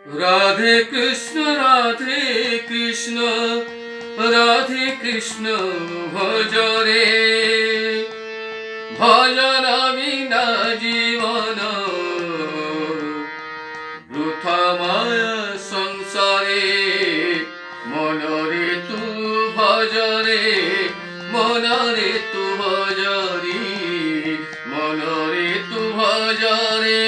রাধে কৃষ্ণ রাধে কৃষ্ণ রাধে কৃষ্ণ ভজরে ভজন বিনা জীবন বৃথা মায়া সংসারে মনরে তু ভজরে মনরে তু ভজরি মনরে তু ভজরে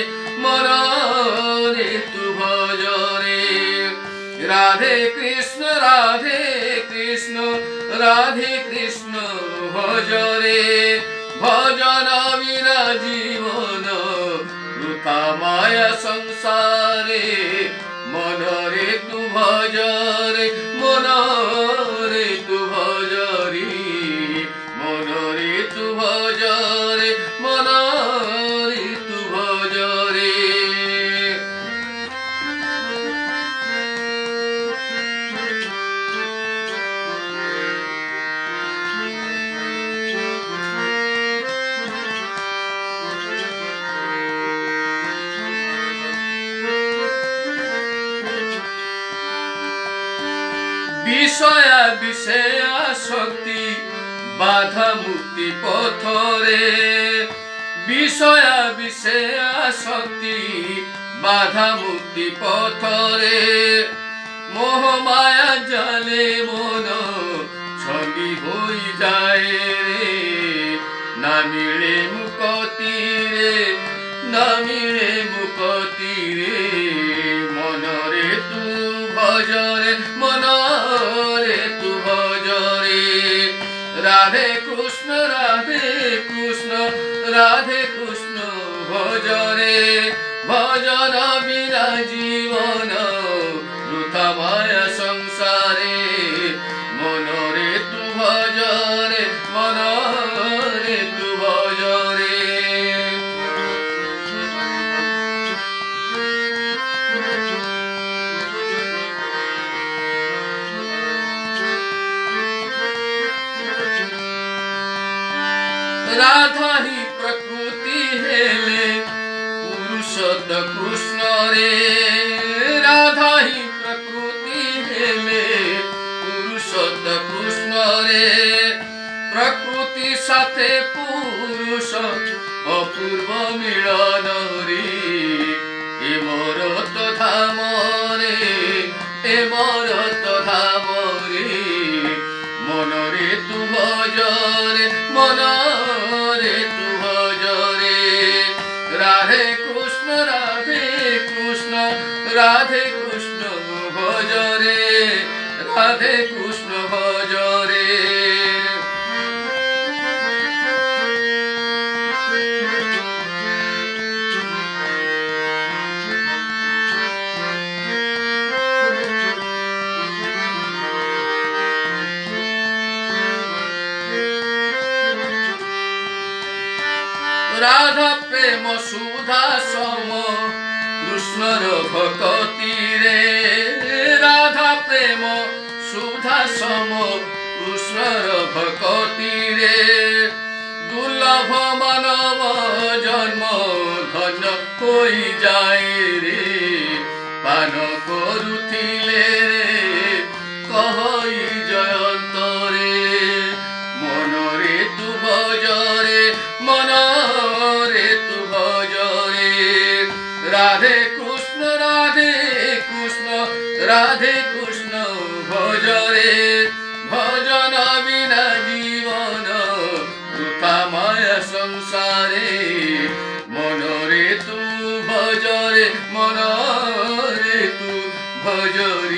মনরে তু ভজরে রাধে কৃষ্ণ রাধে কৃষ্ণ ভজরে ভজন বিনা জীবন বৃথা মায়া সংসারে মনরে তু ভজরে মনরে তু ভজরি মনরে তু ভজরে মনরে তু ভজরে বিষয়া বিষয়া শক্তি বাধা মুক্তি পথরে বিষয়া বিষয়া শক্তি বাধা মুক্তি পথরে মোহ মায়া জালে মন ছবি হই যায় রে না মিলে মুকতি রে না মিলে মুকতি রে মনরে তু ভজরে মনরে তু ভজরে রাধে কৃষ্ণ রাধে কৃষ্ণ ভজরে ভজন বিনা জীবন বৃথা মায়া সংসারে মনরে তু ভজরে মনরে তু ভজরে রাধা হি প্রকৃতি হেলে পুরুষোত্ত কৃষ্ণ রে রাধা হি প্রকৃতি হেলে পুরুষোত্ত কৃষ্ণ রে প্রকৃতি সাথে পুরুষ অপূর্ব মিলন রে এ মোর তো ধাম রে এ মোর তো ধাম রে মনরে তু ভজরে মনরে তু ভজরে রাধে কৃষ্ণ রাধে কৃষ্ণ ভজরে রাধে কৃষ্ণ ভজরে রাধা প্রেম সুধা সম কৃষ্ণর ভকতি রে রাধা প্রেম সুধা সম কৃষ্ণর ভকতি রে দুর্লভ মানব জন্ম ধন্য হই যায় রে পান করুথিলে রে কহই জয়ন্ত রে মনরে তু ভজরে মনরে তু ভজরে রাধে কৃষ্ণ রাধে কৃষ্ণ ভজরে ভজন বিনা জীবন বৃথা মায়া সংসারে মনরে তু ভজরে মনরে তু ভজরে।